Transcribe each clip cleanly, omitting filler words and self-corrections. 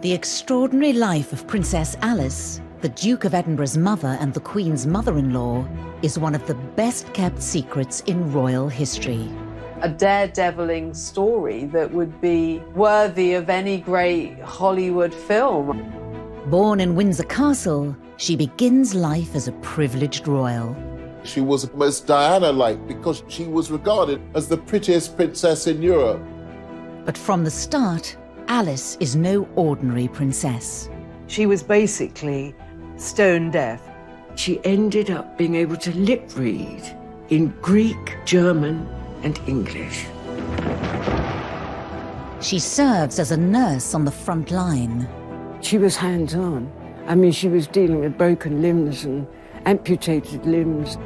The extraordinary life of Princess Alice, the Duke of Edinburgh's mother and the Queen's mother-in-law, is one of the best-kept secrets in royal history. A daredeviling story that would be worthy of any great Hollywood film. Born in Windsor Castle, she begins life as a privileged royal. She was almost Diana-like because she was regarded as the prettiest princess in Europe. But from the start, Alice is no ordinary princess. She was basically stone deaf. She ended up being able to lip read in Greek, German, and English. She serves as a nurse on the front line. She was hands-on. I mean, she was dealing with broken limbs and amputated limbs.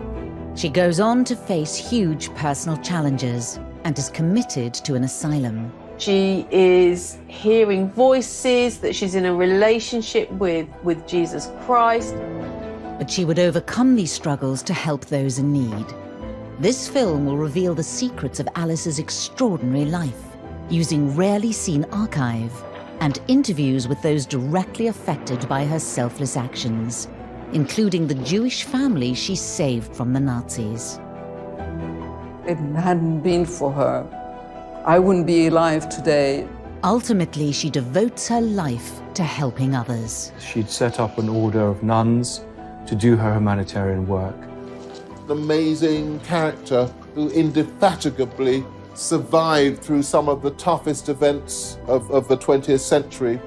She goes on to face huge personal challenges and is committed to an asylum. She is hearing voices, that she's in a relationship with Jesus Christ. But she would overcome these struggles to help those in need. This film will reveal the secrets of Alice's extraordinary life, using rarely seen archive and interviews with those directly affected by her selfless actions, including the Jewish family she saved from the Nazis. If it hadn't been for her, I wouldn't be alive today. Ultimately, she devotes her life to helping others. She'd set up an order of nuns to do her humanitarian work. An amazing character who indefatigably survived through some of the toughest events of the 20th century.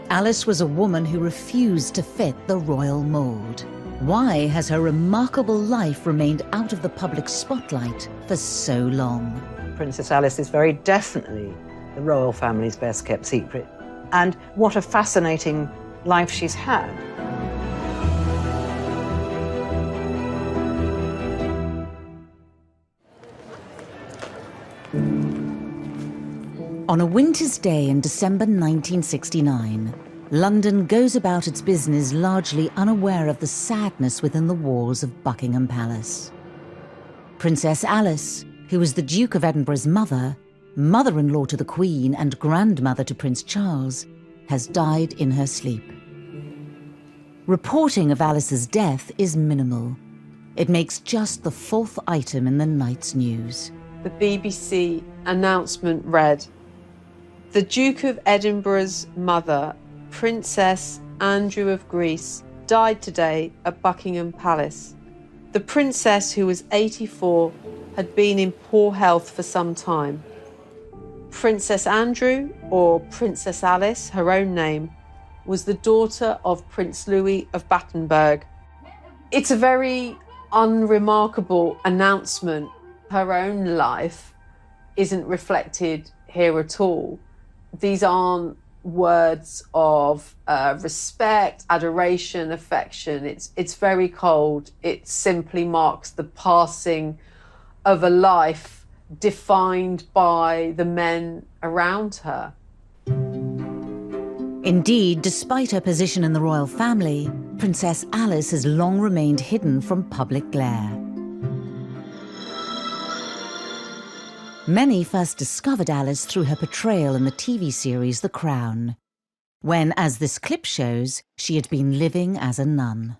Alice was a woman who refused to fit the royal mold. Why has her remarkable life remained out of the public spotlight for so long? Princess Alice is very definitely the royal family's best-kept secret. And what a fascinating life she's had. On a winter's day in December 1969, London goes about its business largely unaware of the sadness within the walls of Buckingham Palace. Princess Alice, who was the Duke of Edinburgh's mother, mother-in-law to the Queen and grandmother to Prince Charles, has died in her sleep. Reporting of Alice's death is minimal. It makes just the 4th item in the night's news. The BBC announcement read, "The Duke of Edinburgh's mother, Princess Andrew of Greece, died today at Buckingham Palace. The princess, who was 84, had been in poor health for some time. Princess Andrew, or Princess Alice, her own name, was the daughter of Prince Louis of Battenberg." It's a very unremarkable announcement. Her own life isn't reflected here at all. These aren't words of respect, adoration, affection. It's very cold. It simply marks the passing of a life defined by the men around her. Indeed, despite her position in the royal family, Princess Alice has long remained hidden from public glare. Many first discovered Alice through her portrayal in the TV series The Crown, when, as this clip shows, she had been living as a nun.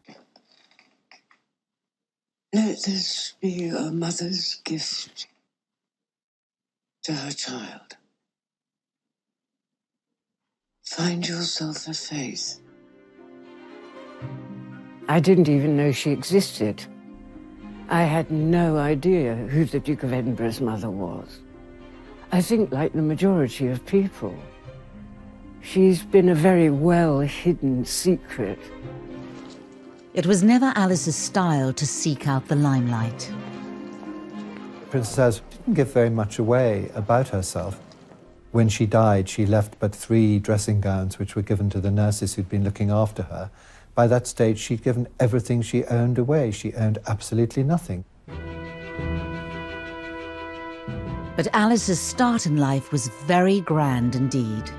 Let this be a mother's gift to her child. Find yourself a faith. I didn't even know she existed. I had no idea who the Duke of Edinburgh's mother was. I think, like the majority of people, she's been a very well-hidden secret. It was never Alice's style to seek out the limelight. Princess Alice didn't give very much away about herself. When she died, she left but 3 dressing gowns, which were given to the nurses who'd been looking after her. By that stage, she'd given everything she owned away. She owned absolutely nothing. But Alice's start in life was very grand indeed.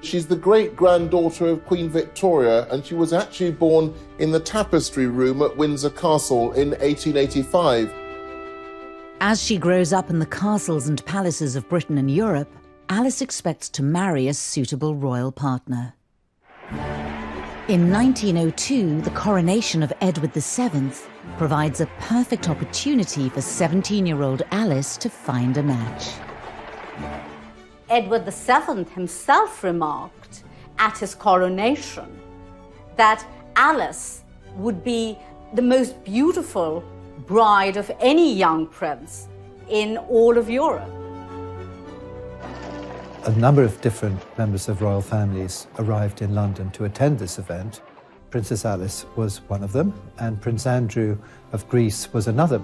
She's the great-granddaughter of Queen Victoria, and she was actually born in the tapestry room at Windsor Castle in 1885. As she grows up in the castles and palaces of Britain and Europe, Alice expects to marry a suitable royal partner. In 1902, the coronation of Edward VII provides a perfect opportunity for 17-year-old Alice to find a match. Edward VII himself remarked at his coronation that Alice would be the most beautiful bride of any young prince in all of Europe. A number of different members of royal families arrived in London to attend this event. Princess Alice was one of them, and Prince Andrew of Greece was another.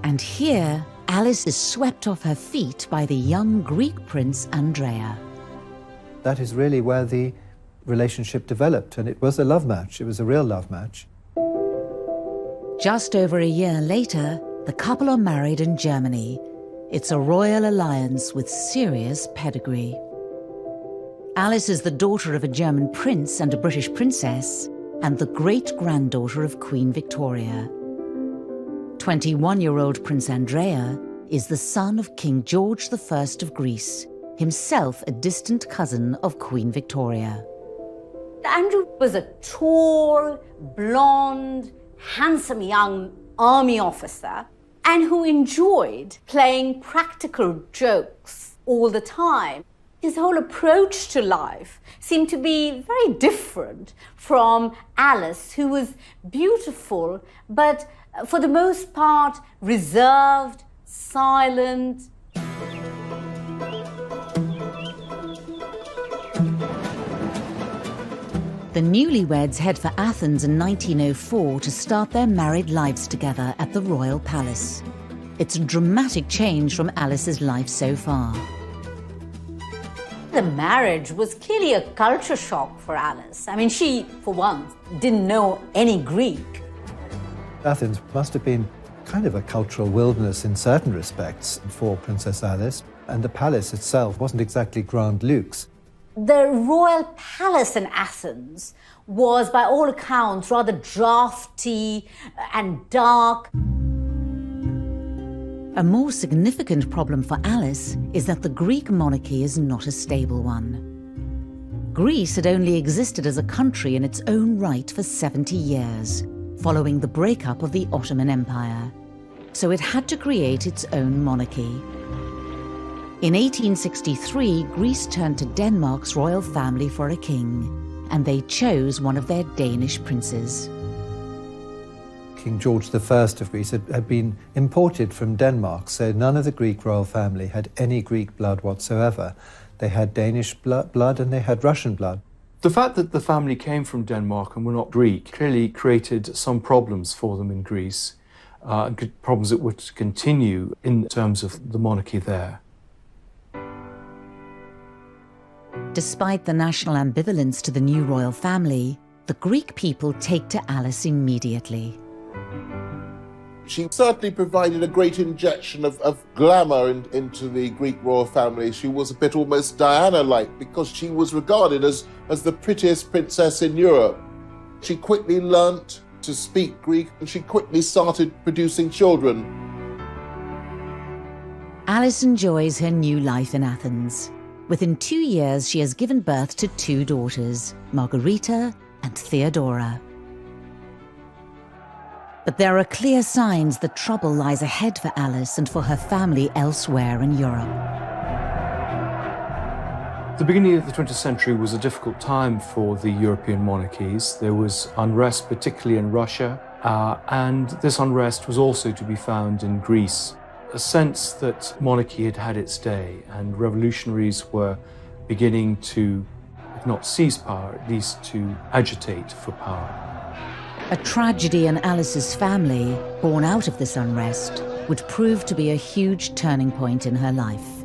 And here, Alice is swept off her feet by the young Greek prince Andrea. That is really where the relationship developed, and it was a love match. It was a real love match. Just over a year later, the couple are married in Germany. It's a royal alliance with serious pedigree. Alice is the daughter of a German prince and a British princess, and the great-granddaughter of Queen Victoria. 21-year-old Prince Andrea is the son of King George I of Greece, himself a distant cousin of Queen Victoria. Andrew was a tall, blonde, handsome young army officer and who enjoyed playing practical jokes all the time. His whole approach to life seemed to be very different from Alice, who was beautiful, but for the most part reserved, silent. The newlyweds head for Athens in 1904 to start their married lives together at the Royal Palace. It's a dramatic change from Alice's life so far. The marriage was clearly a culture shock for Alice. I mean, she, for one, didn't know any Greek. Athens must have been kind of a cultural wilderness in certain respects for Princess Alice, and the palace itself wasn't exactly grand luxe. The royal palace in Athens was, by all accounts, rather drafty and dark. A more significant problem for Alice is that the Greek monarchy is not a stable one. Greece had only existed as a country in its own right for 70 years, following the breakup of the Ottoman Empire. So it had to create its own monarchy. In 1863, Greece turned to Denmark's royal family for a king, and they chose one of their Danish princes. King George I of Greece had been imported from Denmark, so none of the Greek royal family had any Greek blood whatsoever. They had Danish blood and they had Russian blood. The fact that the family came from Denmark and were not Greek clearly created some problems for them in Greece, problems that would continue in terms of the monarchy there. Despite the national ambivalence to the new royal family, the Greek people take to Alice immediately. She certainly provided a great injection of glamour into the Greek royal family. She was a bit almost Diana-like because she was regarded as the prettiest princess in Europe. She quickly learnt to speak Greek and she quickly started producing children. Alice enjoys her new life in Athens. Within 2 years, she has given birth to 2 daughters, Margarita and Theodora. But there are clear signs that trouble lies ahead for Alice and for her family elsewhere in Europe. The beginning of the 20th century was a difficult time for the European monarchies. There was unrest, particularly in Russia, and this unrest was also to be found in Greece. A sense that monarchy had had its day and revolutionaries were beginning to, if not seize power, at least to agitate for power. A tragedy in Alice's family, born out of this unrest, would prove to be a huge turning point in her life.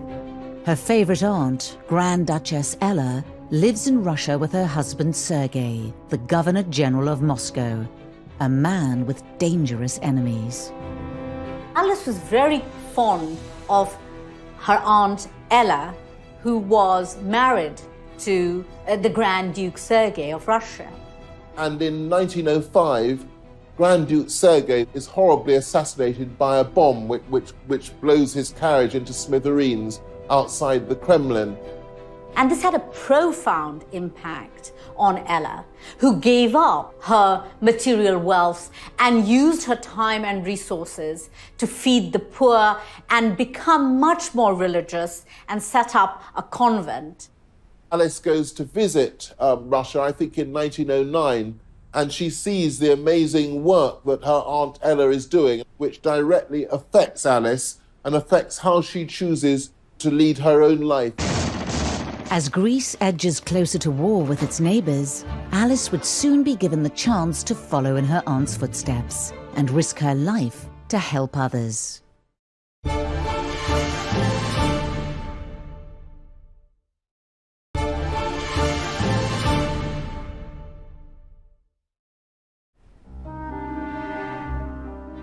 Her favorite aunt, Grand Duchess Ella, lives in Russia with her husband Sergei, the Governor General of Moscow, a man with dangerous enemies. Alice was very fond of her aunt Ella, who was married to the Grand Duke Sergei of Russia. And in 1905, Grand Duke Sergei is horribly assassinated by a bomb which blows his carriage into smithereens. outside the Kremlin. And this had a profound impact on Ella, who gave up her material wealth and used her time and resources to feed the poor and become much more religious and set up a convent. Alice goes to visit Russia, I think in 1909, and she sees the amazing work that her Aunt Ella is doing, which directly affects Alice and affects how she chooses to lead her own life. As Greece edges closer to war with its neighbours, Alice would soon be given the chance to follow in her aunt's footsteps and risk her life to help others.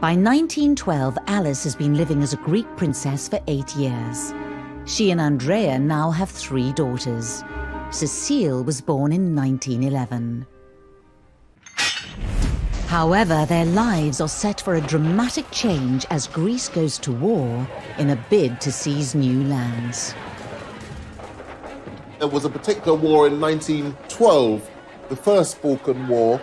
By 1912, Alice has been living as a Greek princess for 8 years. She and Andrea now have 3 daughters. Cecile was born in 1911. However, their lives are set for a dramatic change as Greece goes to war in a bid to seize new lands. There was a particular war in 1912, the First Balkan War.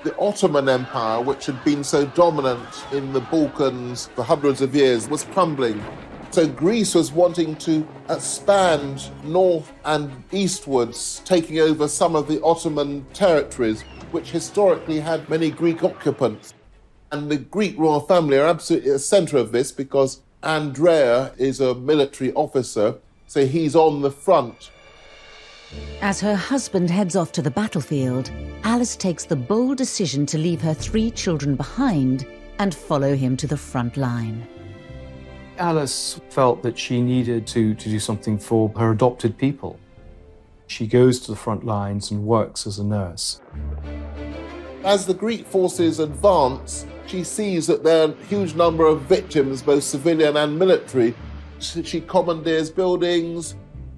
The Ottoman Empire, which had been so dominant in the Balkans for hundreds of years, was crumbling. So Greece was wanting to expand north and eastwards, taking over some of the Ottoman territories, which historically had many Greek occupants. And the Greek royal family are absolutely at the centre of this because Andrea is a military officer, so he's on the front. As her husband heads off to the battlefield, Alice takes the bold decision to leave her 3 children behind and follow him to the front line. Alice felt that she needed to do something for her adopted people. She goes to the front lines and works as a nurse. As the Greek forces advance, she sees that there are a huge number of victims, both civilian and military. She commandeers buildings,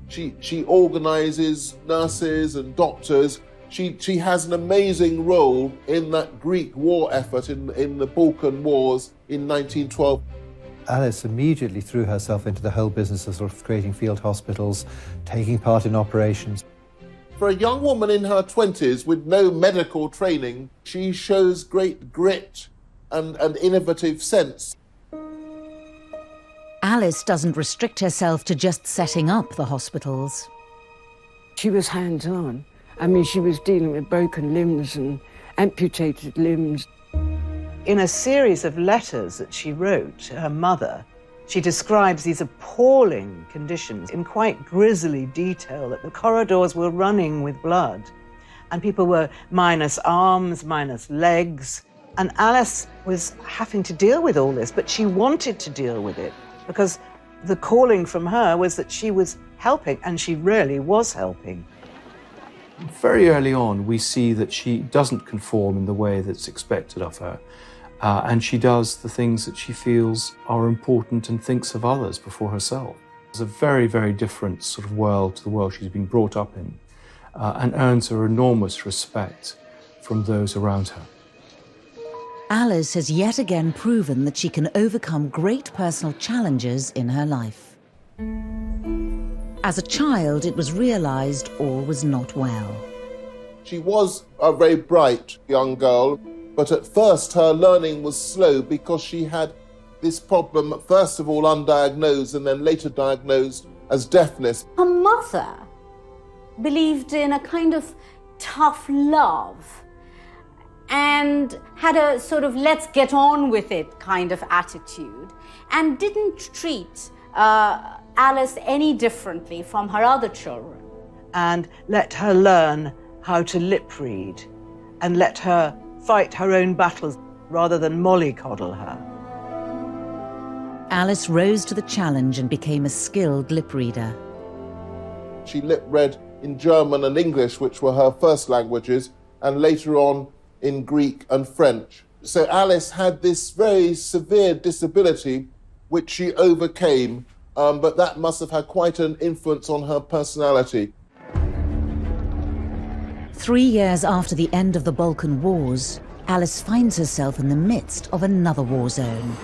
she organises nurses and doctors. She has an amazing role in that Greek war effort in the Balkan Wars in 1912. Alice immediately threw herself into the whole business of sort of creating field hospitals, taking part in operations. For a young woman in her 20s with no medical training, she shows great grit and innovative sense. Alice doesn't restrict herself to just setting up the hospitals. She was hands-on. I mean, she was dealing with broken limbs and amputated limbs. In a series of letters that she wrote to her mother, she describes these appalling conditions in quite grisly detail, that the corridors were running with blood and people were minus arms, minus legs. And Alice was having to deal with all this, but she wanted to deal with it because the calling from her was that she was helping, and she really was helping. Very early on, we see that she doesn't conform in the way that's expected of her. And she does the things that she feels are important and thinks of others before herself. It's a very, very different sort of world to the world she's been brought up in, and earns her enormous respect from those around her. Alice has yet again proven that she can overcome great personal challenges in her life. As a child, it was realised all was not well. She was a very bright young girl, but at first her learning was slow because she had this problem, first of all undiagnosed and then later diagnosed as deafness. Her mother believed in a kind of tough love and had a sort of let's get on with it kind of attitude, and didn't treat Alice any differently from her other children. And let her learn how to lip read and let her fight her own battles rather than mollycoddle her. Alice rose to the challenge and became a skilled lip reader. She lip read in German and English, which were her first languages, and later on in Greek and French. So Alice had this very severe disability, which she overcame, but that must have had quite an influence on her personality. 3 years after the end of the Balkan Wars, Alice finds herself in the midst of another war zone.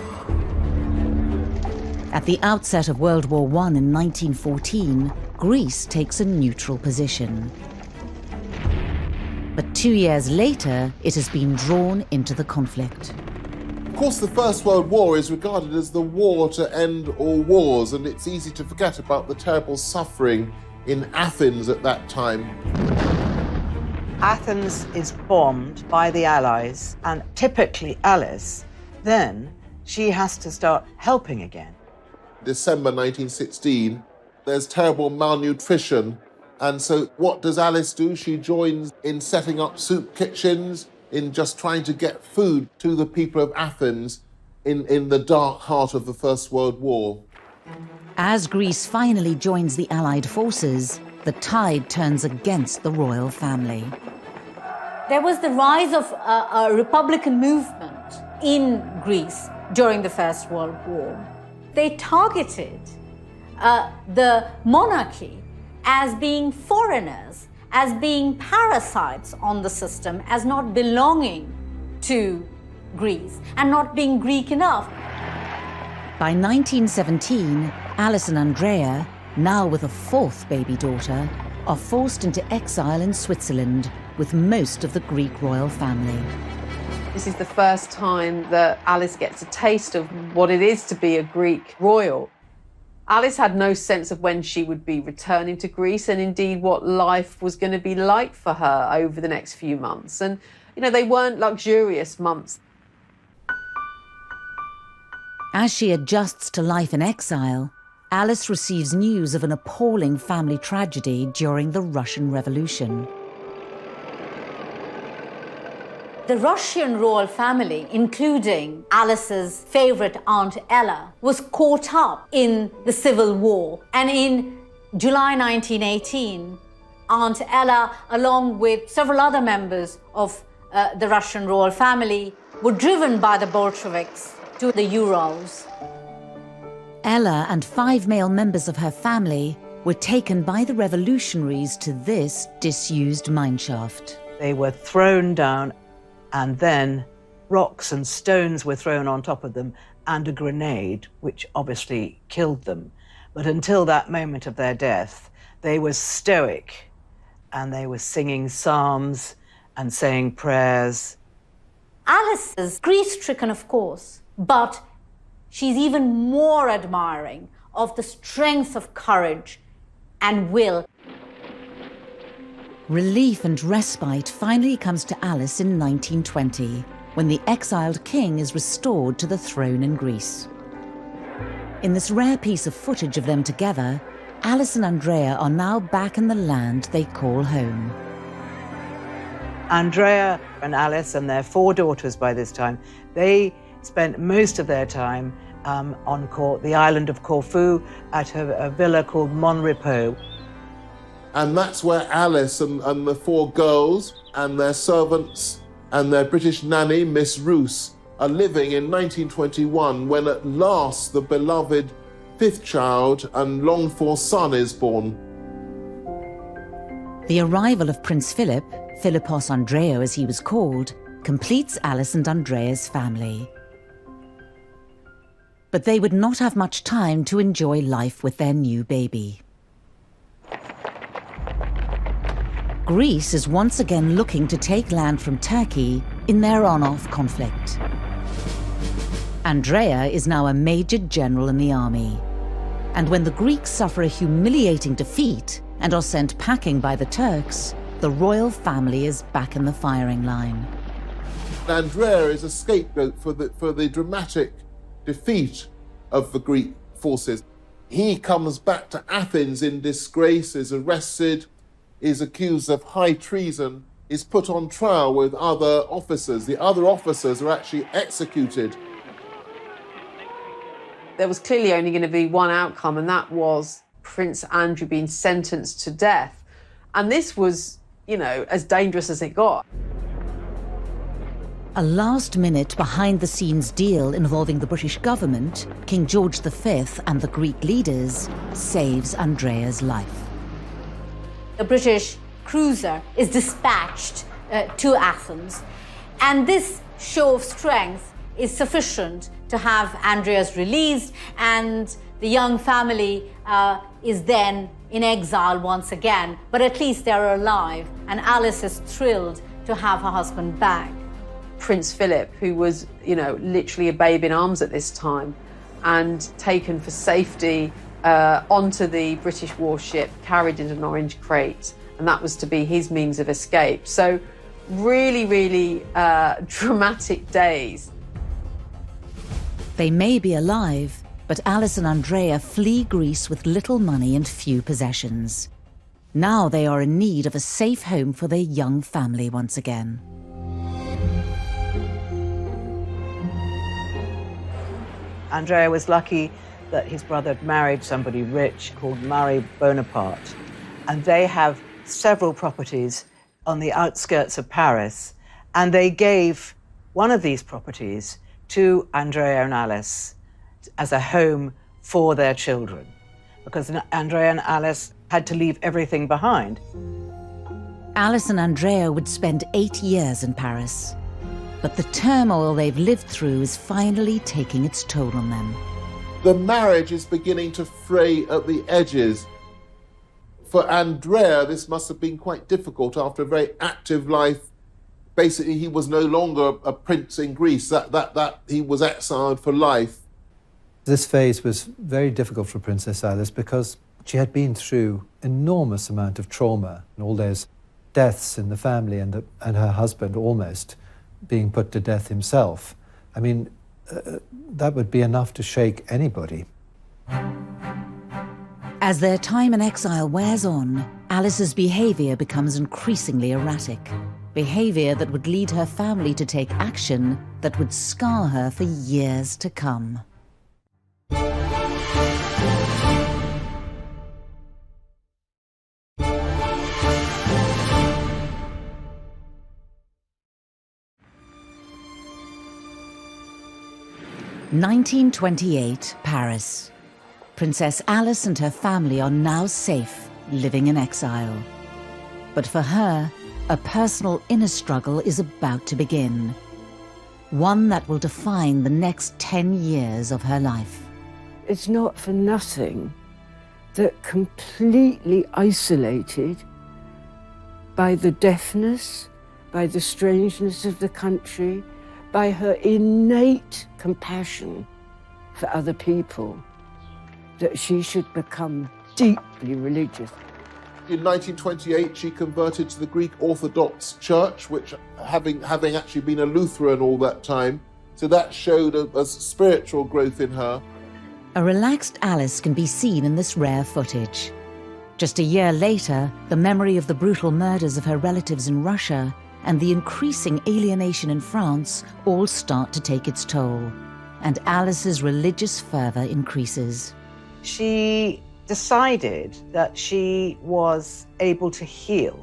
At the outset of World War I in 1914, Greece takes a neutral position. But 2 years later, it has been drawn into the conflict. Of course, the First World War is regarded as the war to end all wars, and it's easy to forget about the terrible suffering in Athens at that time. Athens is bombed by the Allies, and typically Alice, then she has to start helping again. December 1916, there's terrible malnutrition. And so what does Alice do? She joins in setting up soup kitchens, in just trying to get food to the people of Athens in the dark heart of the First World War. As Greece finally joins the Allied forces, the tide turns against the royal family. There was the rise of a Republican movement in Greece during the First World War. They targeted the monarchy as being foreigners, as being parasites on the system, as not belonging to Greece and not being Greek enough. By 1917, Alice and Andrea, now with a fourth baby daughter, are forced into exile in Switzerland with most of the Greek royal family. This is the first time that Alice gets a taste of what it is to be a Greek royal. Alice had no sense of when she would be returning to Greece and indeed what life was going to be like for her over the next few months. And, you know, they weren't luxurious months. As she adjusts to life in exile, Alice receives news of an appalling family tragedy during the Russian Revolution. The Russian royal family, including Alice's favorite Aunt Ella, was caught up in the civil war. And in July 1918, Aunt Ella, along with several other members of the Russian royal family, were driven by the Bolsheviks to the Urals. Ella and 5 male members of her family were taken by the revolutionaries to this disused mineshaft. They were thrown down, and then rocks and stones were thrown on top of them, and a grenade, which obviously killed them. But until that moment of their death, they were stoic, and they were singing psalms and saying prayers. Alice is grief-stricken, of course, but she's even more admiring of the strength of courage and will. Relief and respite finally comes to Alice in 1920, when the exiled king is restored to the throne in Greece. In this rare piece of footage of them together, Alice and Andrea are now back in the land they call home. Andrea and Alice and their 4 daughters by this time, they spent most of their time on the island of Corfu at a villa called Mon Repos. And that's where Alice and the 4 girls and their servants and their British nanny, Miss Roos, are living in 1921, when at last the beloved 5th child and longed-for son is born. The arrival of Prince Philip, Philippos Andreou as he was called, completes Alice and Andrea's family. But they would not have much time to enjoy life with their new baby. Greece is once again looking to take land from Turkey in their on-off conflict. Andrea is now a major general in the army. And when the Greeks suffer a humiliating defeat and are sent packing by the Turks, the royal family is back in the firing line. Andrea is a scapegoat for the dramatic defeat of the Greek forces. He comes back to Athens in disgrace, is arrested, is accused of high treason, is put on trial with other officers. The other officers are actually executed. There was clearly only going to be one outcome, and that was Prince Andrew being sentenced to death. And this was, you know, as dangerous as it got. A last-minute, behind-the-scenes deal involving the British government, King George V and the Greek leaders saves Andrea's life. The British cruiser is dispatched to Athens, and this show of strength is sufficient to have Andreas released and The young family is then in exile once again, but at least they're alive, and Alice is thrilled to have her husband back. Prince Philip, who was, literally a babe in arms at this time, and taken for safety onto the British warship, carried in an orange crate, and that was to be his means of escape. So really, really dramatic days. They may be alive, but Alice and Andrea flee Greece with little money and few possessions. Now they are in need of a safe home for their young family once again. Andrea was lucky that his brother had married somebody rich called Marie Bonaparte, and they have several properties on the outskirts of Paris, and they gave one of these properties to Andrea and Alice as a home for their children, because Andrea and Alice had to leave everything behind. Alice and Andrea would spend 8 years in Paris, but the turmoil they've lived through is finally taking its toll on them. The marriage is beginning to fray at the edges. For Andrea, this must have been quite difficult after a very active life. Basically, he was no longer a prince in Greece, that he was exiled for life. This phase was very difficult for Princess Alice because she had been through enormous amount of trauma and all those deaths in the family, and her husband almost being put to death himself. I mean, that would be enough to shake anybody. As their time in exile wears on, Alice's behaviour becomes increasingly erratic. Behaviour that would lead her family to take action that would scar her for years to come. (1928) Paris. Princess Alice and her family are now safe, living in exile. But for her, a personal inner struggle is about to begin. One that will define the next 10 years of her life. It's not for nothing that completely isolated by the deafness, by the strangeness of the country, by her innate compassion for other people, that she should become deeply religious. In 1928, she converted to the Greek Orthodox Church, which having actually been a Lutheran all that time, so that showed a spiritual growth in her. A relaxed Alice can be seen in this rare footage. Just a year later, the memory of the brutal murders of her relatives in Russia and the increasing alienation in France all start to take its toll, and Alice's religious fervour increases. She decided that she was able to heal,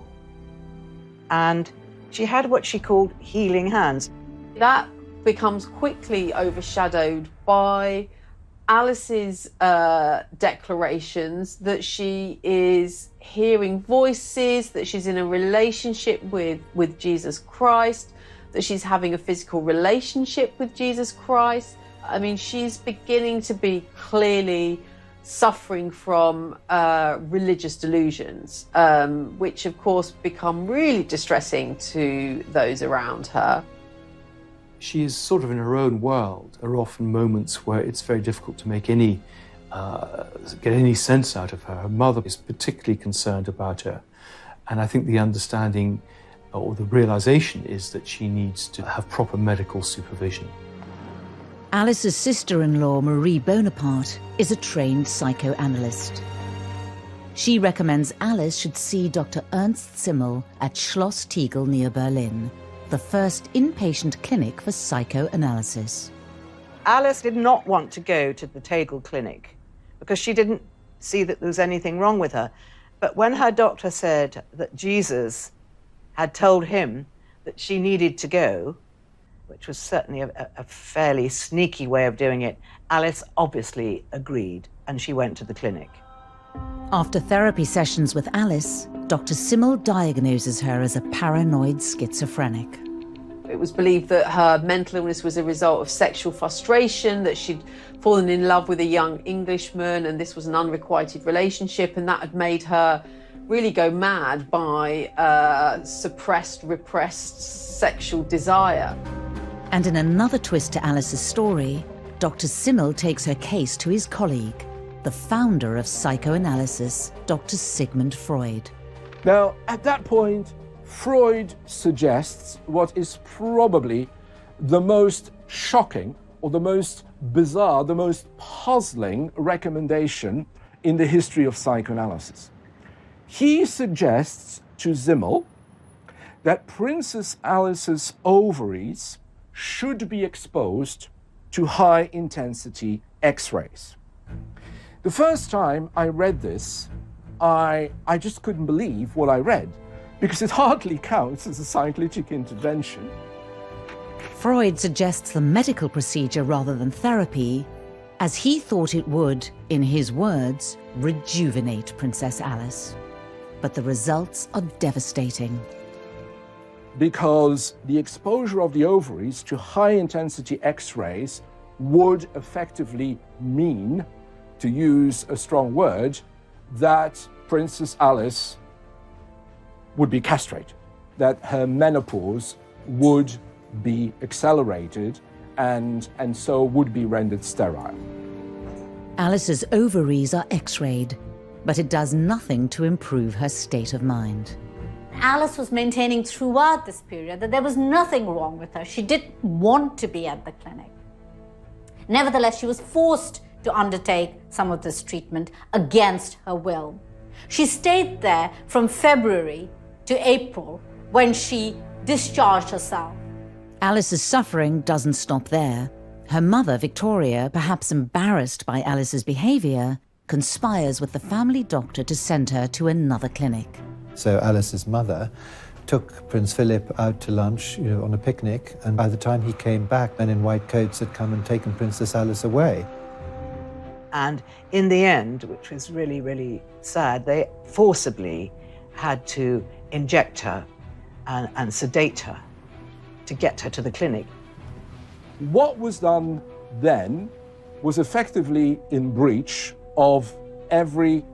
and she had what she called healing hands. That becomes quickly overshadowed by Alice's declarations that she is hearing voices, that she's in a relationship with Jesus Christ, that she's having a physical relationship with Jesus Christ. I mean, she's beginning to be clearly suffering from religious delusions, which of course become really distressing to those around her. She is sort of in her own world. There are often moments where it's very difficult to make get any sense out of her. Her mother is particularly concerned about her, and I think the understanding or the realization is that she needs to have proper medical supervision. Alice's sister-in-law, Marie Bonaparte, is a trained psychoanalyst. She recommends Alice should see Dr. Ernst Simmel at Schloss Tegel near Berlin, the first inpatient clinic for psychoanalysis. Alice did not want to go to the Tegel clinic because she didn't see that there was anything wrong with her. But when her doctor said that Jesus had told him that she needed to go, which was certainly a fairly sneaky way of doing it, Alice obviously agreed, and she went to the clinic. After therapy sessions with Alice, Dr. Simmel diagnoses her as a paranoid schizophrenic. It was believed that her mental illness was a result of sexual frustration, that she'd fallen in love with a young Englishman and this was an unrequited relationship, and that had made her really go mad by suppressed, repressed sexual desire. And in another twist to Alice's story, Dr. Simmel takes her case to his colleague, the founder of psychoanalysis, Dr. Sigmund Freud. Now, at that point, Freud suggests what is probably the most shocking or the most bizarre, the most puzzling recommendation in the history of psychoanalysis. He suggests to Simmel that Princess Alice's ovaries should be exposed to high-intensity X-rays. The first time I read this, I just couldn't believe what I read, because it hardly counts as a psycholytic intervention. Freud suggests the medical procedure rather than therapy, as he thought it would, in his words, rejuvenate Princess Alice. But the results are devastating. Because the exposure of the ovaries to high-intensity X-rays would effectively mean, to use a strong word, that Princess Alice would be castrated, that her menopause would be accelerated and so would be rendered sterile. Alice's ovaries are X-rayed, but it does nothing to improve her state of mind. Alice was maintaining throughout this period that there was nothing wrong with her. She didn't want to be at the clinic. Nevertheless, she was forced to undertake some of this treatment against her will. She stayed there from February to April, when she discharged herself. Alice's suffering doesn't stop there. Her mother, Victoria, perhaps embarrassed by Alice's behavior, conspires with the family doctor to send her to another clinic. So Alice's mother took Prince Philip out to lunch, on a picnic, and by the time he came back, men in white coats had come and taken Princess Alice away. And in the end, which was really, really sad, they forcibly had to inject her and sedate her to get her to the clinic. What was done then was effectively in breach of every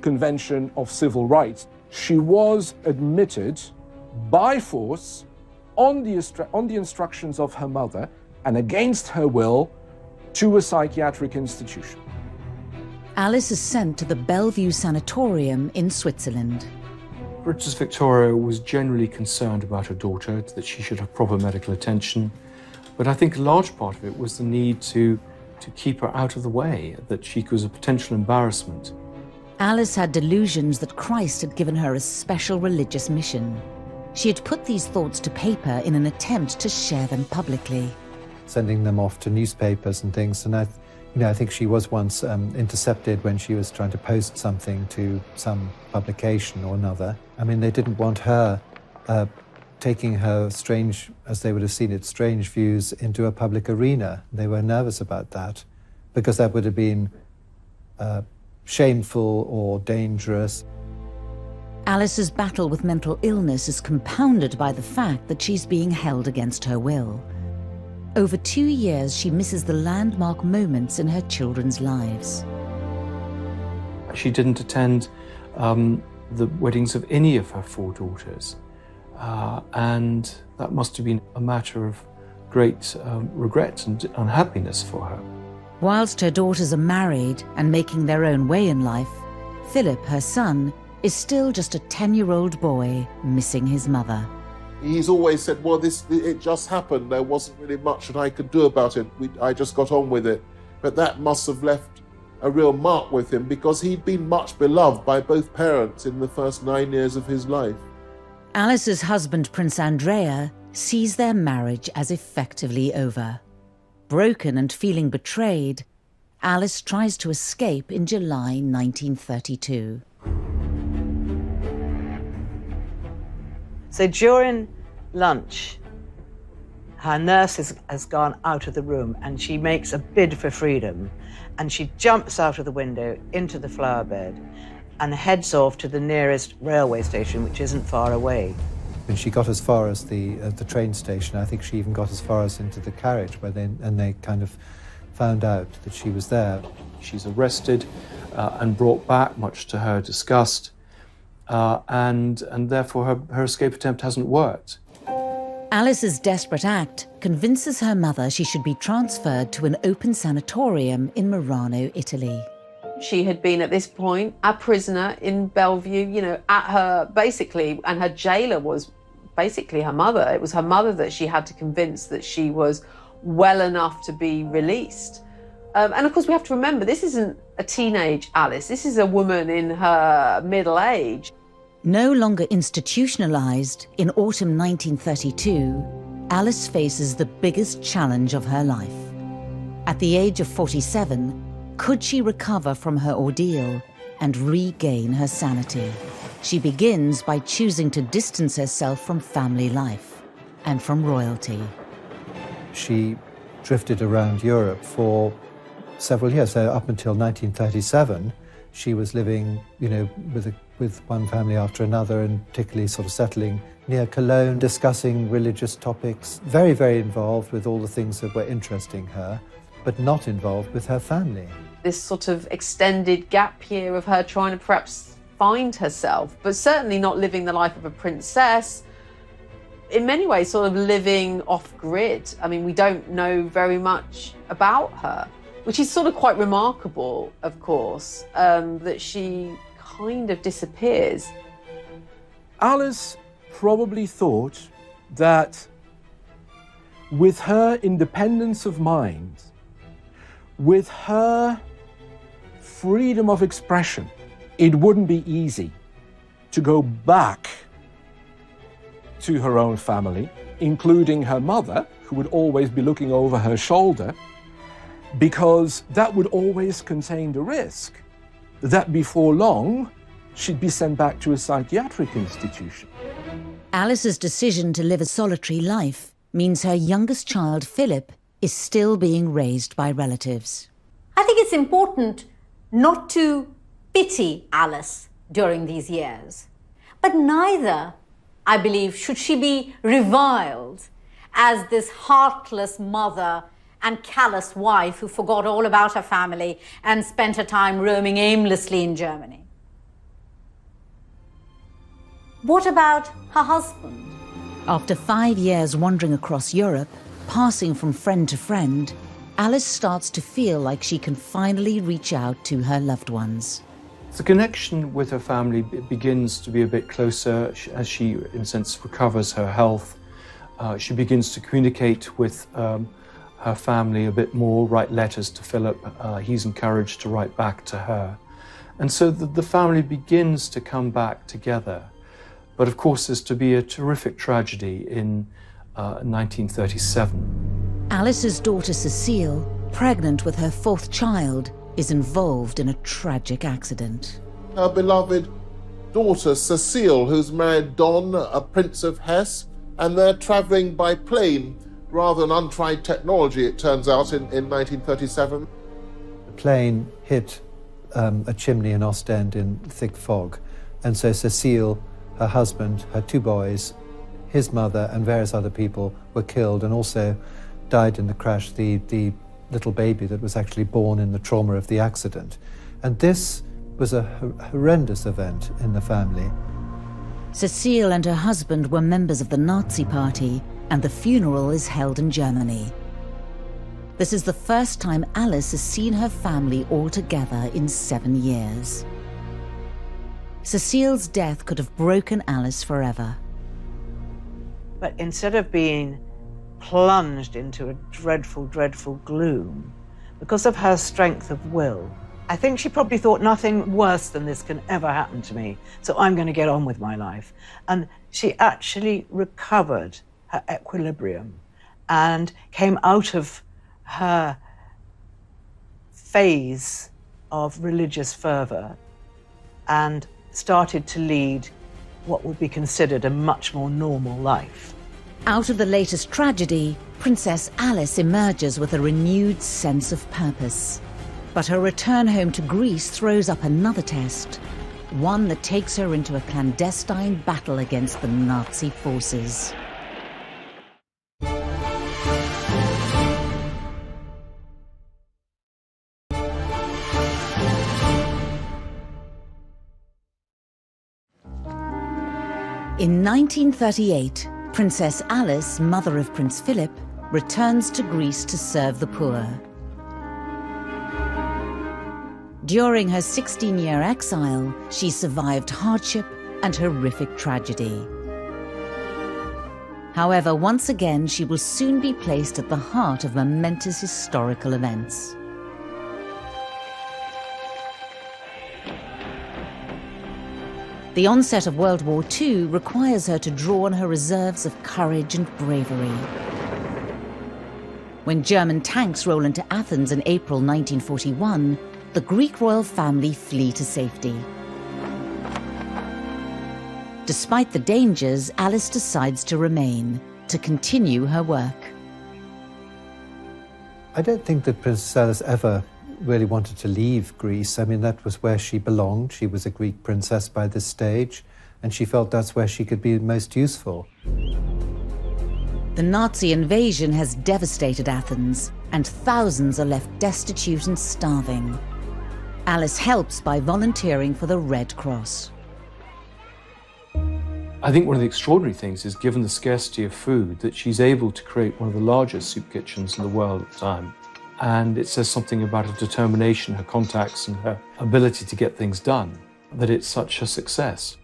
convention of civil rights. She was admitted by force on the instructions of her mother and against her will to a psychiatric institution. Alice is sent to the Bellevue Sanatorium in Switzerland. Princess Victoria was generally concerned about her daughter, that she should have proper medical attention. But I think a large part of it was the need to keep her out of the way, that she was a potential embarrassment. Alice had delusions that Christ had given her a special religious mission. She had put these thoughts to paper in an attempt to share them publicly. Sending them off to newspapers and things, and I think she was once intercepted when she was trying to post something to some publication or another. I mean, they didn't want her taking her strange, as they would have seen it, strange views into a public arena. They were nervous about that because that would have been shameful or dangerous. Alice's battle with mental illness is compounded by the fact that she's being held against her will. Over 2 years, she misses the landmark moments in her children's lives. She didn't attend the weddings of any of her 4 daughters. And that must have been a matter of great regret and unhappiness for her. Whilst her daughters are married and making their own way in life, Philip, her son, is still just a 10-year-old boy missing his mother. He's always said, well, it just happened. There wasn't really much that I could do about it. I just got on with it. But that must have left a real mark with him because he'd been much beloved by both parents in the first 9 years of his life. Alice's husband, Prince Andrea, sees their marriage as effectively over. Broken and feeling betrayed, Alice tries to escape in July 1932. So during lunch, her nurse has gone out of the room and she makes a bid for freedom, and she jumps out of the window into the flower bed and heads off to the nearest railway station, which isn't far away. When she got as far as the train station, I think she even got as far as into the carriage, and they kind of found out that she was there. She's arrested and brought back, much to her disgust, and therefore her escape attempt hasn't worked. Alice's desperate act convinces her mother she should be transferred to an open sanatorium in Murano, Italy. She had been at this point a prisoner in Bellevue, you know, at her, basically, and her jailer was basically her mother. It was her mother that she had to convince that she was well enough to be released. And of course, we have to remember, this isn't a teenage Alice. This is a woman in her middle age. No longer institutionalized, in autumn 1932, Alice faces the biggest challenge of her life. At the age of 47, could she recover from her ordeal and regain her sanity? She begins by choosing to distance herself from family life and from royalty. She drifted around Europe for several years. So up until 1937, she was living, you know, with one family after another, and particularly sort of settling near Cologne, discussing religious topics, very, very involved with all the things that were interesting her, but not involved with her family. This sort of extended gap year of her trying to perhaps find herself, but certainly not living the life of a princess. In many ways, sort of living off-grid. I mean, we don't know very much about her, which is sort of quite remarkable, of course, that she kind of disappears. Alice probably thought that with her independence of mind, with her freedom of expression, it wouldn't be easy to go back to her own family, including her mother, who would always be looking over her shoulder, because that would always contain the risk that before long she'd be sent back to a psychiatric institution. Alice's decision to live a solitary life means her youngest child, Philip, is still being raised by relatives. I think it's important not to pity Alice during these years, but neither, I believe, should she be reviled as this heartless mother and callous wife who forgot all about her family and spent her time roaming aimlessly in Germany. What about her husband? After 5 years wandering across Europe, passing from friend to friend, Alice starts to feel like she can finally reach out to her loved ones. The connection with her family begins to be a bit closer as she, in a sense, recovers her health. She begins to communicate with her family a bit more, write letters to Philip. He's encouraged to write back to her. And so the family begins to come back together. But of course, there's to be a terrific tragedy in 1937. Alice's daughter Cecile, pregnant with her 4th child, is involved in a tragic accident. Her beloved daughter Cecile, who's married Don, a Prince of Hesse, and they're travelling by plane, rather than untried technology, it turns out, in 1937. The plane hit a chimney in Ostend in thick fog, and so Cecile, her husband, her 2 boys, his mother and various other people were killed, and also died in the crash the little baby that was actually born in the trauma of the accident. And this was a horrendous event in the family. Cecile and her husband were members of the Nazi Party, and the funeral is held in Germany. This is the first time Alice has seen her family all together in 7 years. Cecile's death could have broken Alice forever. But instead of being plunged into a dreadful, dreadful gloom, because of her strength of will, I think she probably thought nothing worse than this can ever happen to me, so I'm going to get on with my life. And she actually recovered her equilibrium and came out of her phase of religious fervour and started to lead what would be considered a much more normal life. Out of the latest tragedy, Princess Alice emerges with a renewed sense of purpose. But her return home to Greece throws up another test. one that takes her into a clandestine battle against the Nazi forces. In 1938, Princess Alice, mother of Prince Philip, returns to Greece to serve the poor. During her 16-year exile, she survived hardship and horrific tragedy. However, once again, she will soon be placed at the heart of momentous historical events. The onset of World War II requires her to draw on her reserves of courage and bravery. When German tanks roll into Athens in April 1941, the Greek royal family flee to safety. Despite the dangers, Alice decides to remain, to continue her work. I don't think that Princess Alice ever really wanted to leave Greece. I mean, that was where she belonged. She was a Greek princess by this stage, and she felt that's where she could be most useful. The Nazi invasion has devastated Athens, and thousands are left destitute and starving. Alice helps by volunteering for the Red Cross. I think one of the extraordinary things is, given the scarcity of food, that she's able to create one of the largest soup kitchens in the world at the time. And it says something about her determination, her contacts, and her ability to get things done, that it's such a success.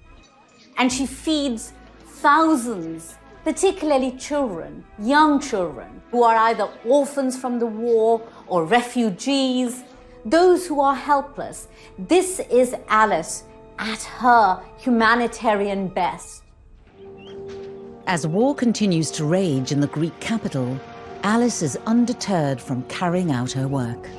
And she feeds thousands, particularly children, young children, who are either orphans from the war or refugees, those who are helpless. This is Alice at her humanitarian best. As war continues to rage in the Greek capital, Alice is undeterred from carrying out her work.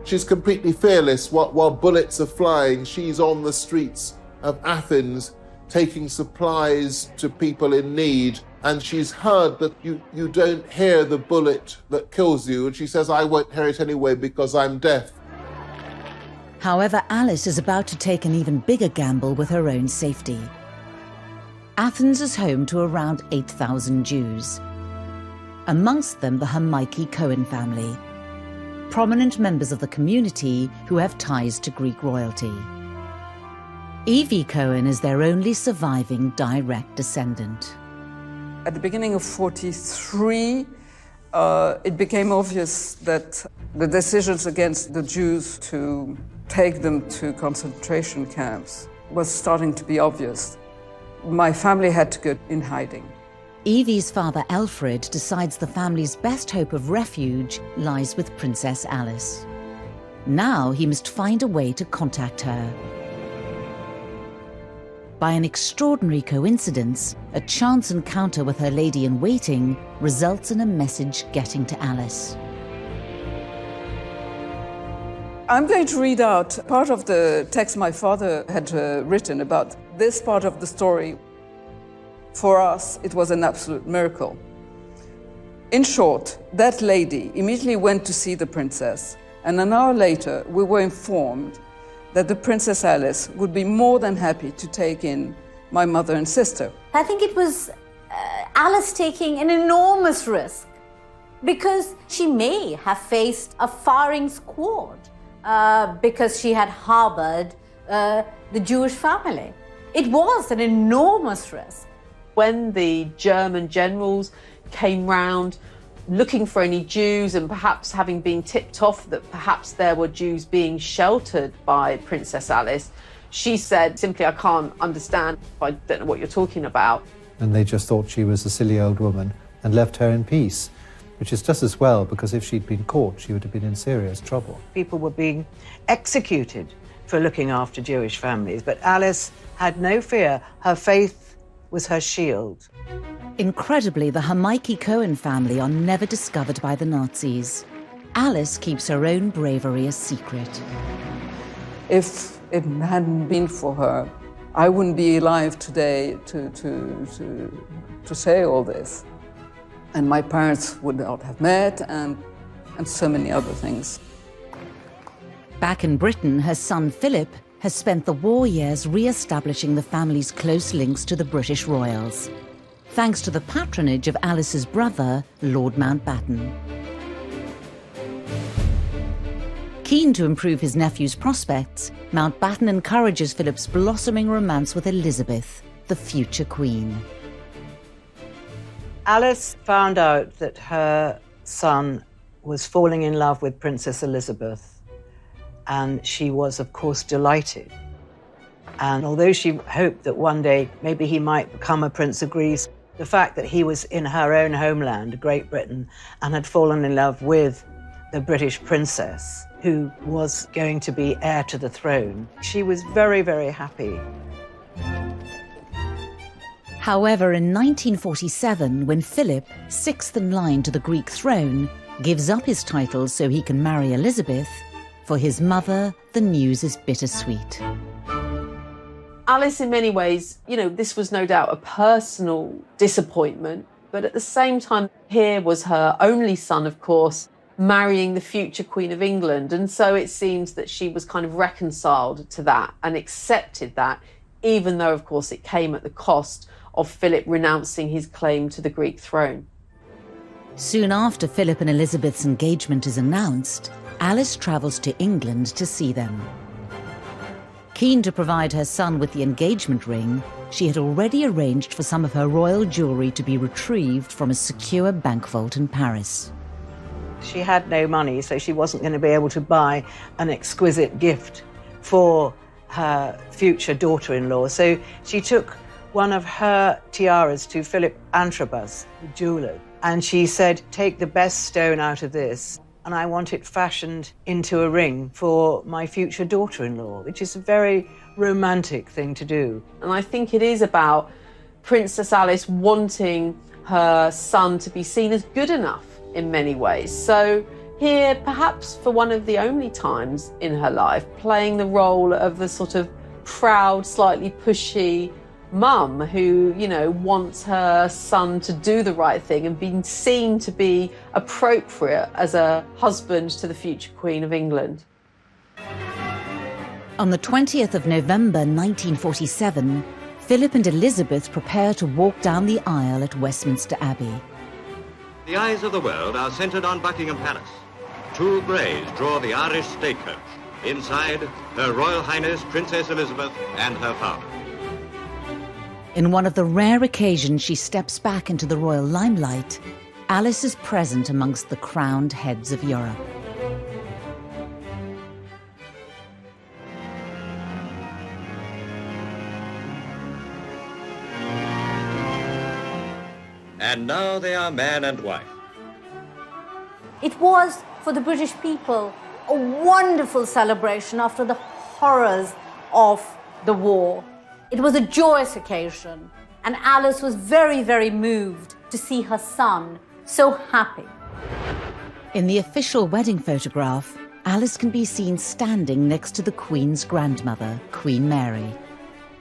She's completely fearless. While bullets are flying, she's on the streets of Athens taking supplies to people in need. And she's heard that you don't hear the bullet that kills you. And she says, I won't hear it anyway because I'm deaf. However, Alice is about to take an even bigger gamble with her own safety. Athens is home to around 8,000 Jews. Amongst them, the Hamaiki Cohen family, prominent members of the community who have ties to Greek royalty. Evie Cohen is their only surviving direct descendant. At the beginning of 1943, it became obvious that the decisions against the Jews to take them to concentration camps was starting to be obvious. My family had to go in hiding. Evie's father, Alfred, decides the family's best hope of refuge lies with Princess Alice. Now he must find a way to contact her. By an extraordinary coincidence, a chance encounter with her lady-in-waiting results in a message getting to Alice. I'm going to read out part of the text my father had written about this part of the story. For us, it was an absolute miracle. In short, that lady immediately went to see the princess, and an hour later, we were informed that the Princess Alice would be more than happy to take in my mother and sister. I think it was Alice taking an enormous risk, because she may have faced a firing squad because she had harbored the Jewish family. It was an enormous risk. When the German generals came round looking for any Jews, and perhaps having been tipped off that perhaps there were Jews being sheltered by Princess Alice, she said simply, I can't understand, I don't know what you're talking about. And they just thought she was a silly old woman and left her in peace, which is just as well, because if she'd been caught, she would have been in serious trouble. People were being executed for looking after Jewish families, but Alice had no fear. Her faith was her shield. Incredibly, the Hamaiki Cohen family are never discovered by the Nazis. Alice keeps her own bravery a secret. If it hadn't been for her, I wouldn't be alive today to say all this. And my parents would not have met, and so many other things. Back in Britain, her son Philip has spent the war years re-establishing the family's close links to the British royals, thanks to the patronage of Alice's brother, Lord Mountbatten. Keen to improve his nephew's prospects, Mountbatten encourages Philip's blossoming romance with Elizabeth, the future queen. Alice found out that her son was falling in love with Princess Elizabeth, and she was, of course, delighted. And although she hoped that one day maybe he might become a Prince of Greece, the fact that he was in her own homeland, Great Britain, and had fallen in love with the British princess, who was going to be heir to the throne, she was very, very happy. However, in 1947, when Philip, sixth in line to the Greek throne, gives up his title so he can marry Elizabeth, for his mother, the news is bittersweet. Alice, in many ways, this was no doubt a personal disappointment, but at the same time, here was her only son, of course, marrying the future Queen of England. And so it seems that she was kind of reconciled to that and accepted that, even though, of course, it came at the cost of Philip renouncing his claim to the Greek throne. Soon after Philip and Elizabeth's engagement is announced, Alice travels to England to see them. Keen to provide her son with the engagement ring, she had already arranged for some of her royal jewellery to be retrieved from a secure bank vault in Paris. She had no money, so she wasn't going to be able to buy an exquisite gift for her future daughter-in-law. So she took one of her tiaras to Philip Antrobus, the jeweller, and she said, "Take the best stone out of this, and I want it fashioned into a ring for my future daughter-in-law," which is a very romantic thing to do. And I think it is about Princess Alice wanting her son to be seen as good enough in many ways. So here, perhaps for one of the only times in her life, playing the role of the sort of proud, slightly pushy mum who, wants her son to do the right thing and being seen to be appropriate as a husband to the future Queen of England. On the 20th of November 1947, Philip and Elizabeth prepare to walk down the aisle at Westminster Abbey. The eyes of the world are centred on Buckingham Palace. Two greys draw the Irish stagecoach. Inside, Her Royal Highness Princess Elizabeth and her father. In one of the rare occasions she steps back into the royal limelight, Alice is present amongst the crowned heads of Europe. And now they are man and wife. It was, for the British people, a wonderful celebration after the horrors of the war. It was a joyous occasion, and Alice was very, very moved to see her son so happy. In the official wedding photograph, Alice can be seen standing next to the Queen's grandmother, Queen Mary.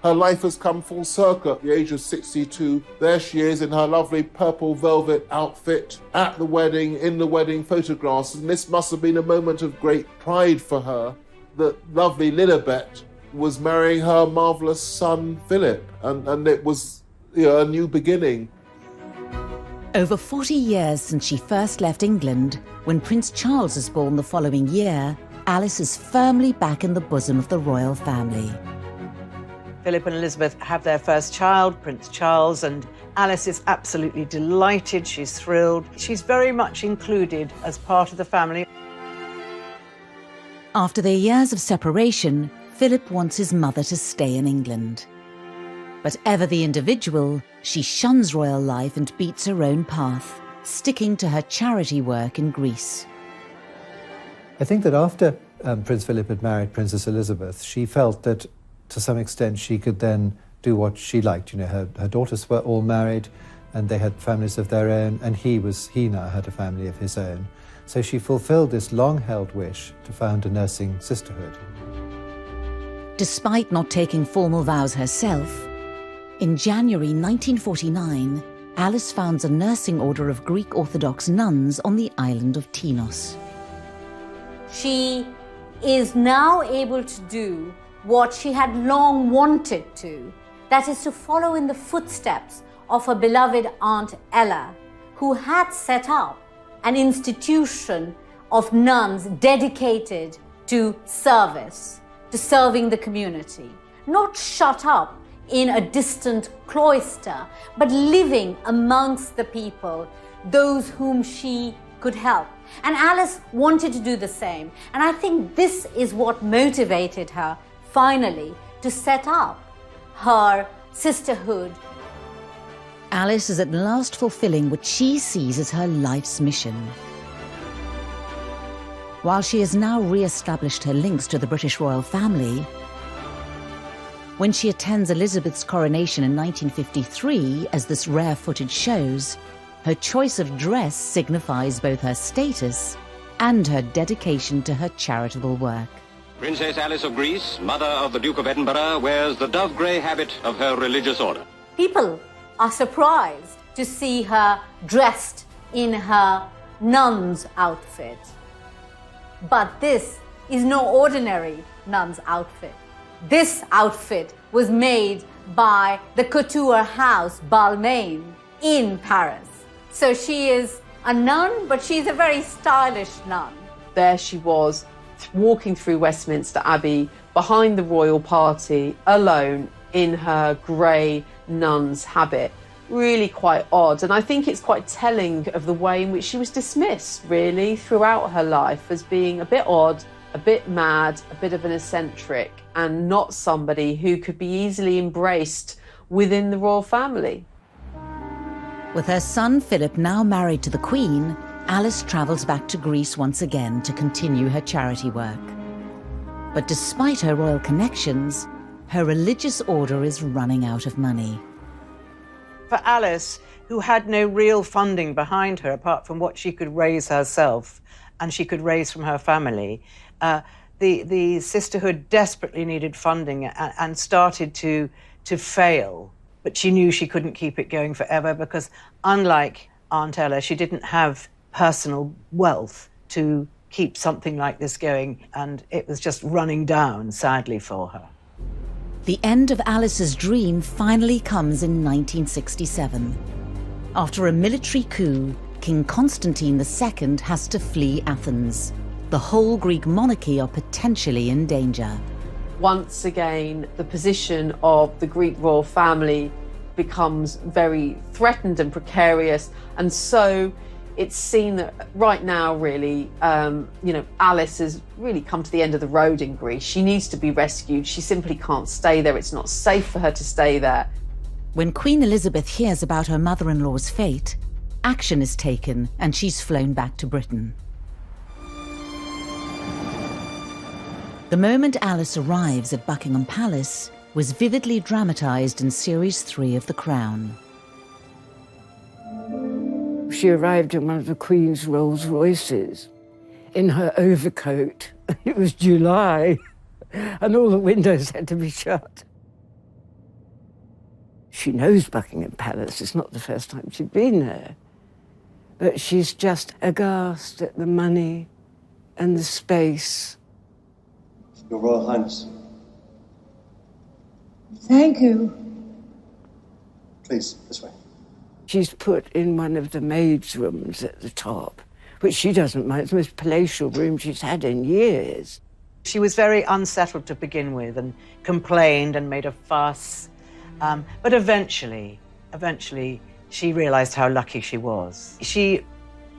Her life has come full circle at the age of 62. There she is in her lovely purple velvet outfit at the wedding, in the wedding photographs. And this must have been a moment of great pride for her that lovely Lilibet was marrying her marvellous son, Philip. And it was a new beginning. Over 40 years since she first left England, when Prince Charles was born the following year, Alice is firmly back in the bosom of the royal family. Philip and Elizabeth have their first child, Prince Charles, and Alice is absolutely delighted. She's thrilled. She's very much included as part of the family. After their years of separation, Philip wants his mother to stay in England. But ever the individual, she shuns royal life and beats her own path, sticking to her charity work in Greece. I think that after Prince Philip had married Princess Elizabeth, she felt that to some extent she could then do what she liked. Her daughters were all married and they had families of their own, and he now had a family of his own. So she fulfilled this long-held wish to found a nursing sisterhood. Despite not taking formal vows herself, in January 1949, Alice founds a nursing order of Greek Orthodox nuns on the island of Tinos. She is now able to do what she had long wanted to, that is to follow in the footsteps of her beloved Aunt Ella, who had set up an institution of nuns dedicated to service, to serving the community, not shut up in a distant cloister, but living amongst the people, those whom she could help. And Alice wanted to do the same. And I think this is what motivated her finally to set up her sisterhood. Alice is at last fulfilling what she sees as her life's mission. While she has now re-established her links to the British royal family, when she attends Elizabeth's coronation in 1953, as this rare footage shows, her choice of dress signifies both her status and her dedication to her charitable work. Princess Alice of Greece, mother of the Duke of Edinburgh, wears the dove-grey habit of her religious order. People are surprised to see her dressed in her nun's outfit. But this is no ordinary nun's outfit. This outfit was made by the couture house Balmain in Paris. So she is a nun, but she's a very stylish nun. There she was, walking through Westminster Abbey behind the royal party, alone in her grey nun's habit. Really quite odd. And I think it's quite telling of the way in which she was dismissed, really, throughout her life as being a bit odd, a bit mad, a bit of an eccentric, and not somebody who could be easily embraced within the royal family. With her son Philip now married to the Queen, Alice travels back to Greece once again to continue her charity work. But despite her royal connections, her religious order is running out of money. For Alice, who had no real funding behind her apart from what she could raise herself and she could raise from her family, the sisterhood desperately needed funding and started to fail. But she knew she couldn't keep it going forever because, unlike Aunt Ella, she didn't have personal wealth to keep something like this going, and it was just running down, sadly, for her. The end of Alice's dream finally comes in 1967. After a military coup, King Constantine II has to flee Athens. The whole Greek monarchy are potentially in danger. Once again, the position of the Greek royal family becomes very threatened and precarious. And so it's seen that right now, really, Alice has really come to the end of the road in Greece. She needs to be rescued. She simply can't stay there. It's not safe for her to stay there. When Queen Elizabeth hears about her mother-in-law's fate, action is taken and she's flown back to Britain. The moment Alice arrives at Buckingham Palace was vividly dramatised in Series 3 of The Crown. She arrived in one of the Queen's Rolls Royces in her overcoat. It was July, and all the windows had to be shut. She knows Buckingham Palace. It's not the first time she'd been there. But she's just aghast at the money and the space. Your Royal Highness. Thank you. Please, this way. She's put in one of the maids' rooms at the top, which she doesn't mind. It's the most palatial room she's had in years. She was very unsettled to begin with and complained and made a fuss. But eventually, she realised how lucky she was. She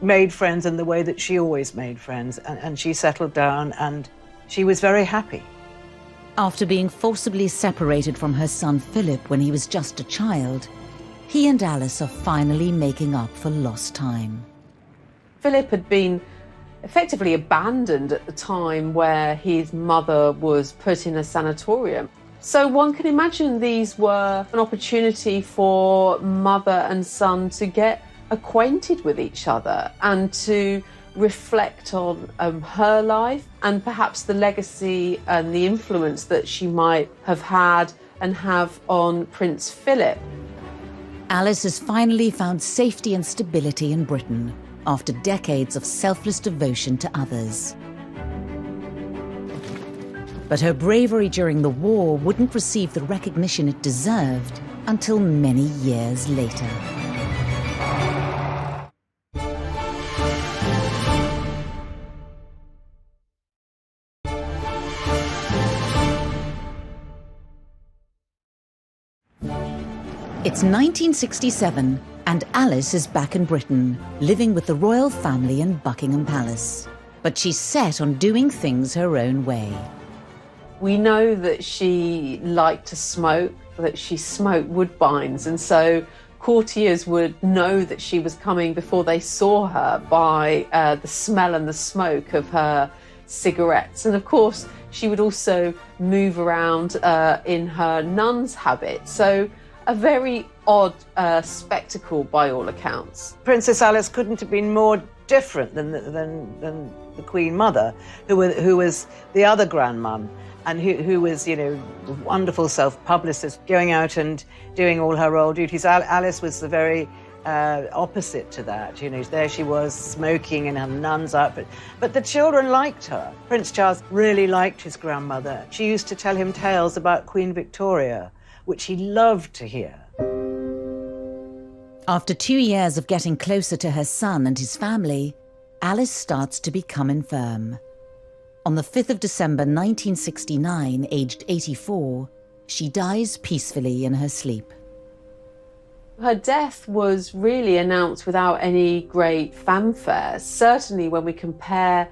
made friends in the way that she always made friends, and she settled down, and she was very happy. After being forcibly separated from her son Philip when he was just a child, he and Alice are finally making up for lost time. Philip had been effectively abandoned at the time where his mother was put in a sanatorium. So one can imagine these were an opportunity for mother and son to get acquainted with each other and to reflect on her life and perhaps the legacy and the influence that she might have had and have on Prince Philip. Alice has finally found safety and stability in Britain after decades of selfless devotion to others. But her bravery during the war wouldn't receive the recognition it deserved until many years later. It's 1967, and Alice is back in Britain, living with the royal family in Buckingham Palace. But she's set on doing things her own way. We know that she liked to smoke, that she smoked Woodbines, and so courtiers would know that she was coming before they saw her by the smell and the smoke of her cigarettes. And of course, she would also move around in her nun's habit. So a very odd spectacle by all accounts. Princess Alice couldn't have been more different than the Queen Mother, who was the other grandmum, and who was, you know, a wonderful self-publicist, going out and doing all her royal duties. Alice was the very opposite to that. You know, there she was smoking in her nun's outfit. But the children liked her. Prince Charles really liked his grandmother. She used to tell him tales about Queen Victoria, which he loved to hear. After 2 years of getting closer to her son and his family, Alice starts to become infirm. On the 5th of December 1969, aged 84, she dies peacefully in her sleep. Her death was really announced without any great fanfare. Certainly when we compare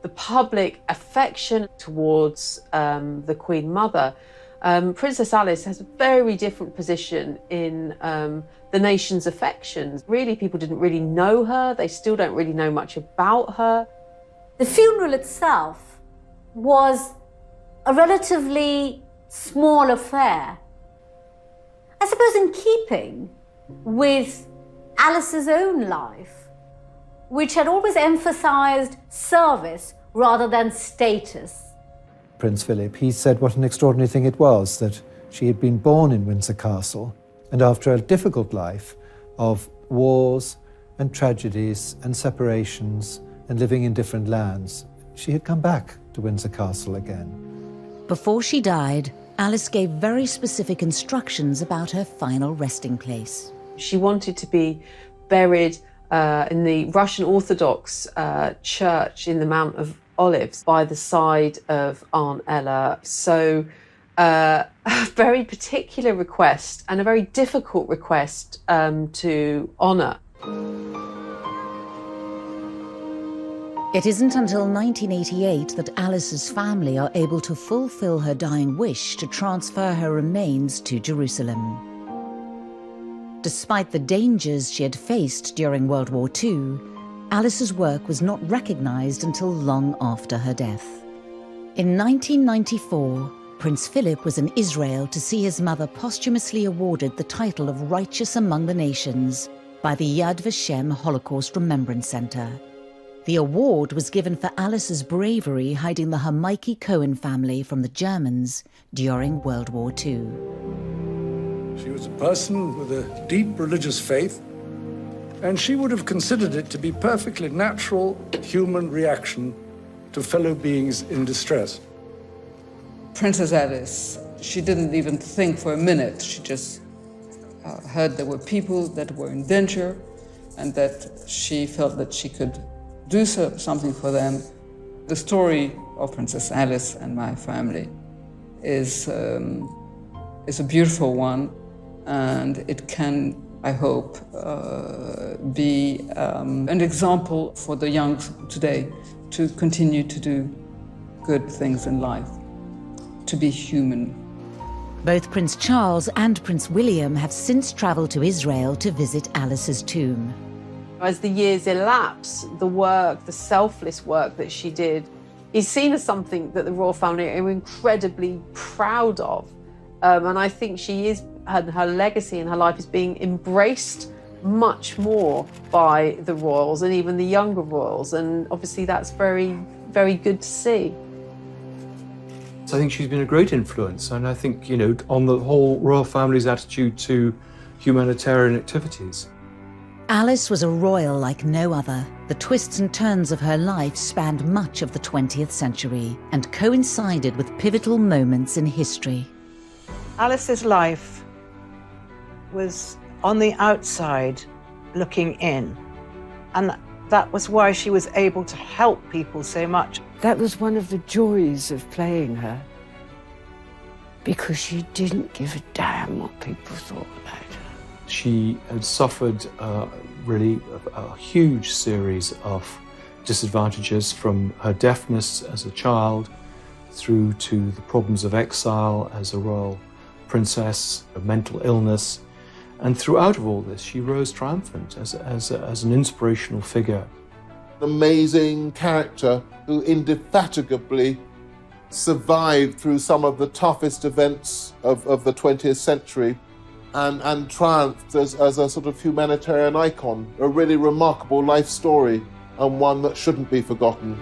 the public affection towards the Queen Mother, Princess Alice has a very different position in the nation's affections. Really, people didn't really know her. They still don't really know much about her. The funeral itself was a relatively small affair. I suppose in keeping with Alice's own life, which had always emphasized service rather than status. Prince Philip, he said what an extraordinary thing it was that she had been born in Windsor Castle, and after a difficult life of wars and tragedies and separations and living in different lands, she had come back to Windsor Castle again. Before she died, Alice gave very specific instructions about her final resting place. She wanted to be buried in the Russian Orthodox church in the Mount of Olives by the side of Aunt Ella. So a very particular request and a very difficult request to honour. It isn't until 1988 that Alice's family are able to fulfill her dying wish to transfer her remains to Jerusalem. Despite the dangers she had faced during World War II, Alice's work was not recognised until long after her death. In 1994, Prince Philip was in Israel to see his mother posthumously awarded the title of Righteous Among the Nations by the Yad Vashem Holocaust Remembrance Center. The award was given for Alice's bravery hiding the Hamaiki Cohen family from the Germans during World War II. She was a person with a deep religious faith, and she would have considered it to be perfectly natural human reaction to fellow beings in distress. Princess Alice, she didn't even think for a minute. She just heard there were people that were in danger and that she felt that she could do something for them. The story of Princess Alice and my family is a beautiful one, and it can, I hope, be an example for the young today to continue to do good things in life, to be human. Both Prince Charles and Prince William have since travelled to Israel to visit Alice's tomb. As the years elapse, the work, the selfless work that she did, is seen as something that the royal family are incredibly proud of. And I think she is, her legacy and her life is being embraced much more by the royals and even the younger royals. And obviously that's very, very good to see. So I think she's been a great influence, and I think, on the whole royal family's attitude to humanitarian activities. Alice was a royal like no other. The twists and turns of her life spanned much of the 20th century and coincided with pivotal moments in history. Alice's life was on the outside looking in, and that was why she was able to help people so much. That was one of the joys of playing her, because she didn't give a damn what people thought about her. She had suffered really a huge series of disadvantages, from her deafness as a child through to the problems of exile as a royal princess, a mental illness. And throughout all this, she rose triumphant as an inspirational figure. An amazing character who indefatigably survived through some of the toughest events of the 20th century and triumphed as a sort of humanitarian icon. A really remarkable life story, and one that shouldn't be forgotten.